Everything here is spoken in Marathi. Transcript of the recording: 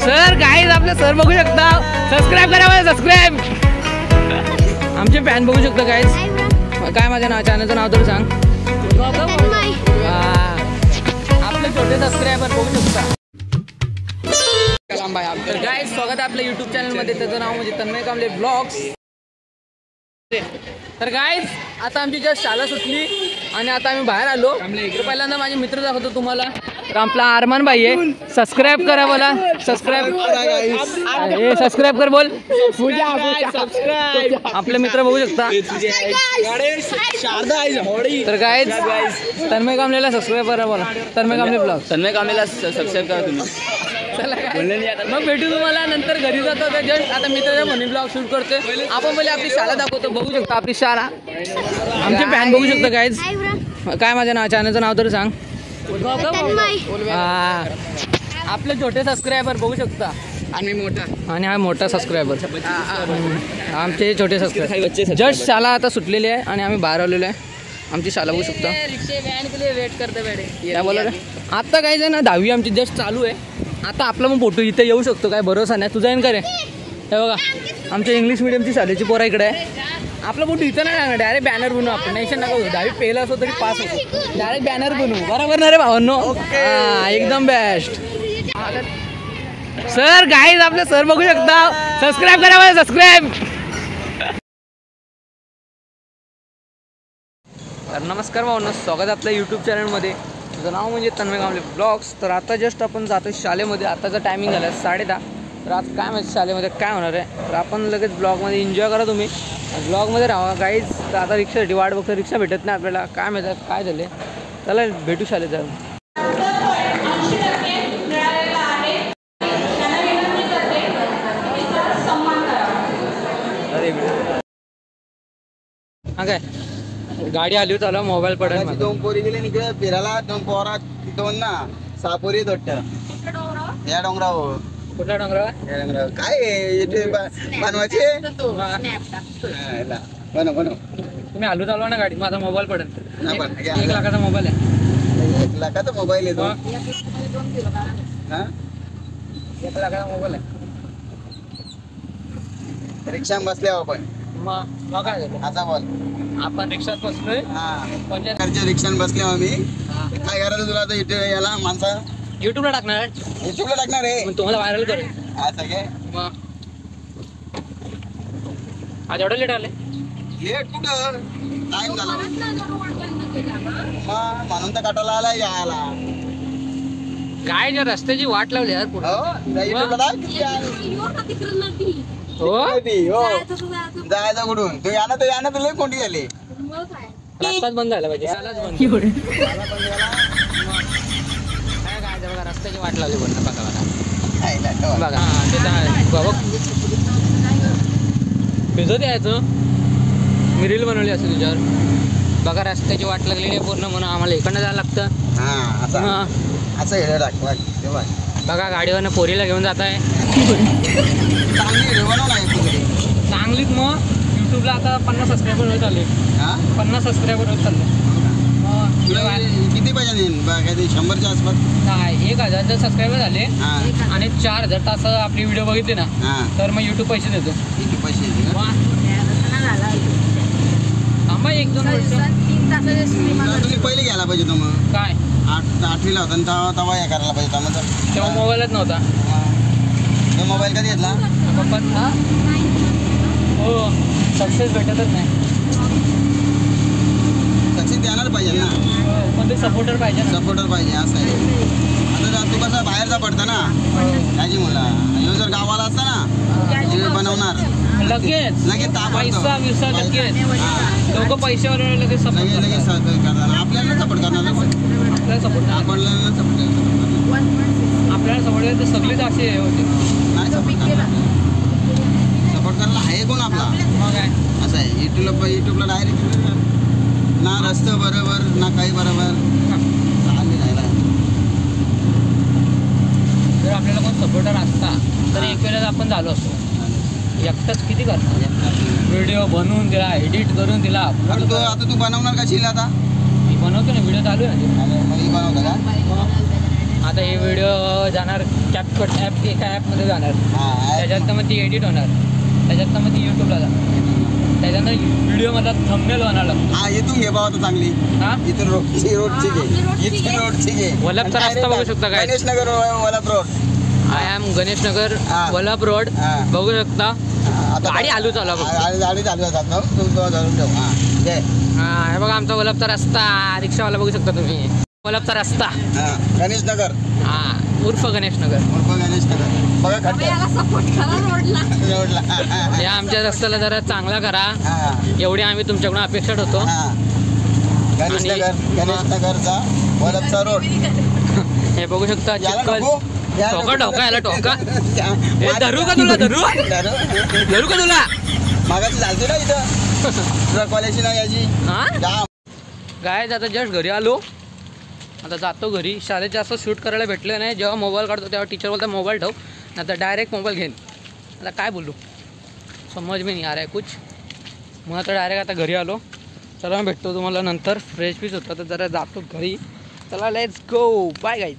सर गाईज आपले सर बघू शकता, सबस्क्राईब करा मला, सबस्क्राईब. आमचे फॅन बघू शकता गाईज. काय माझ्या चॅनलचं नाव तर सांग. आपले छोटे सबस्क्रायबर बघू शकता. तर गाईज स्वागत आहे आपल्या युट्यूब चॅनलमध्ये. त्याचं नाव म्हणजे तन्मय कांबळे ब्लॉग्स. तर गाईज आता आमची जस्ट शाळा सुटली आणि आता आम्ही बाहेर आलो. तर पहिल्यांदा माझे मित्र दाखवतो तुम्हाला. तर आपला अरमान भाई आहे. सबस्क्राईब करा मला, सबस्क्राईब कर बोल. आपले मित्र बघू शकता. तर गाईज तन्मय कांबळेला सबस्क्राईब करा बोला. तन्मय कांबळे ब्लॉग. तन्मय कांबळेला सबस्क्राईब करा तुम्ही. चला मग भेटू तुम्हाला नंतर. घरी जातो जस्ट आता मित्राच्या मनी ब्लॉग शूट करतोय. आपण पहिले आपली शाळा दाखवतो. बघू शकता आपली शाळा. आमचे फॅन बघू शकता गाईज. काय माझ्या चॅनलचं नाव तर सांग. आपले छोटे सबस्क्रायबर बघू शकता. आणि हा मोठा सबस्क्रायबर. आमचे छोटे सबस्क्रायबर. जस्ट शाळा आता सुटलेली आहे आणि आम्ही बाहेर आलेलो आहे. आमची शाळा बघू शकता. वेट करते काय बोला. आता काय आहे ना 10वी आमची जस्ट चालू आहे. आता आपला मग फोटो इथे येऊ शकतो. काय भरोसा नाही तुझा. येईन का रे. हे बघा आमच्या इंग्लिश मिडियमची शाळेची पोरा इकडे आहे. आपला फोटो इथं नाही लागणार. डायरेक्ट बॅनर बनवू आपण. टेन्शन नका होतो. 10वी पहिला असो तरी पास होतो. डायरेक्ट बॅनर बनवू. बरोबर ना रे भावांनो. एकदम बेस्ट. सर गाईज आपले सर बघू शकता. सबस्क्राईब करा मला, सबस्क्राईब. तर नमस्कार भावना, स्वागत आपल्या यूट्यूब चॅनलमध्ये. तुझं नाव म्हणजे तन्मय कांबळे ब्लॉग्स. तर आता जस्ट आपण जातो शाळेमध्ये. आताचा टायमिंग झाला 10:30. तर आज काय माहिती शाळेमध्ये काय होणार आहे. तर आपण लगेच ब्लॉगमध्ये एन्जॉय करा तुम्ही. ब्लॉगमध्ये राहा गाईज. तर आता रिक्षासाठी वाट बघतो. रिक्षा भेटत नाही आपल्याला. काय माहिती काय झाले. चला भेटू शाळेत जाऊन. हा काय गाडी आली होती. मोबाईल पडेल. 2 पोरी गेले निघे फिरायला. 2 पोरा 2 ना 6 पोरी दोट या डोंगरावर. कुठला डोंगरावर. काय बनवायचे बनव. तुम्ही आलू चालवा ना गाडी. माझा मोबाईल पडेल. 1 लाखाचा मोबाईल आहे. 1 लाखाचा मोबाईल आहे तो. 1 लाखाचा मोबाईल आहे. रिक्षा बसल्या आपण. मग काय झालं. आता बोल. आपण रिक्षात बसलोय. घरच्या रिक्षात बसले आम्ही. काय करायचं तुला आता इथे याला माणसा युट्यूबला टाकणार. युट्यूबला टाकणार आहे. तुम्हाला व्हायरल करेल. असं काय. आज एवढं लेट आले. लेट कुठं टाइम झाला. म्हणून तर काटाला आला यायला. काय जर रस्त्याची वाट लावली यार पुढे. जायचं कुठून. तू यानं तर लय कोणती झाली. रस्ताच बंद झाला पाहिजे. बघा रस्त्याची वाट लावली पण बघा. बघा भिजत यायचं. मी रील बनवली असं तुझ्यावर. बघा रस्त्याची वाट लागलेली आहे पूर्ण. म्हणून आम्हाला इकडनं जायला लागतं. बघा गाडीवरनं पोरीला घेऊन जात आहे. चांगलीच. मग युट्यूबला आता 50 सबस्क्रायबर होत आले. 50 सबस्क्रायबर होत चालले. किती पाहिजे. 100च्या आसपास. नाही 1000 सबस्क्रायबर झाले आणि 4000 तास आपली व्हिडिओ बघितली ना तर मग युट्यूब पैसे देतो. पैसे थांबा 1-2 वर्ष. तुम्ही पहिले घ्यायला पाहिजे. तो मग काय 8वीला होता तेव्हा हे करायला पाहिजे. तेव्हा मोबाईलच नव्हता. तो मोबाईल कधी घेतला. पप्पा हो सक्सेस भेटतच नाही. सक्सेस द्यायला पाहिजे ना. पण ते सपोर्टर पाहिजे. सपोर्टर पाहिजे. असं आहे. आता तू कसं बाहेरचा पडता ना त्याची मुला. ह्यो जर गावाला असता ना बनवणार लगेच पैसा विसा लगेच. लोक पैशावर लगेच सपोर्ट करणार. आपल्याला सपोर्ट करणार. आपल्याला सपोर्ट आपल्याला सपोर्ट तर सगळेच असे होते. नाही सपोर्ट करायला आहे कोण आपला. मग काय असं आहे. युट्यूबला डायरेक्ट ना रस्ता बरोबर ना काही बरोबर. जर आपल्याला कोण सपोर्टर असता तर एक वेळेला आपण झालो असतो. एकटाच किती करणार. व्हिडिओ बनवून दिला, एडिट करून दिला. आता तू बनवणार का शिल. आता मी बनवतो ना. व्हिडिओ चालू आहे. बनवतो का. आता हे व्हिडिओ जाणार कॅपकट ॲप एका ॲपमध्ये जाणार, त्याच्यात मग ती एडिट होणार, त्याच्यात मग ती यूट्यूबला जाणार, त्याच्यानंतर व्हिडिओमध्ये थंबनेल होणार. हा इथून घे बाबा चांगली. हा इथून रोडची घे, इथून रोडची घे. वल्लभचा रस्ता बघू शकता काय, Ganesh Nagar Vallabh road. I am Ganesh Nagar Vallabh road बघू शकता. गाडी आलू चालू गाडी चालू जातात ना, तुमचं धरून ठेव. हा हे बघा आमचा वल्लभचा रस्ता, रिक्षावाला बघू शकता तुम्ही. वल्लभचा रस्ता गणेश नगर, हा उर्फ गणेश नगर. गणेश नगर बघा खड्डे रोडला. या आमच्या रस्त्याला जरा चांगला करा, एवढी आम्ही तुमच्याकडून अपेक्षा ठेवतो. गणेश नगरचा वल्लभचा रोड हे बघू शकता. चिखल टोका टोका याला टोका. धरू का तुला, धरू का तुला? मागाची चालते ना इथं कॉलेजची ना याची. हा काय आता जस्ट घरी आलो, आता जातो घरी. शाळेत जास्त शूट करायला भेटलं नाही. जेव्हा मोबाईल काढतो तेव्हा टीचर बोलता मोबाईल ठेव, नाही तर डायरेक्ट मोबाईल घेईन. आता काय बोलू, समज मी नाही आ रहा है कुछ. मग आता डायरेक्ट आता घरी आलो. चला भेटतो तुम्हाला नंतर. फ्रेश पीस होता तर जरा जातो घरी. चला लेट्स गो, बाय गाईज.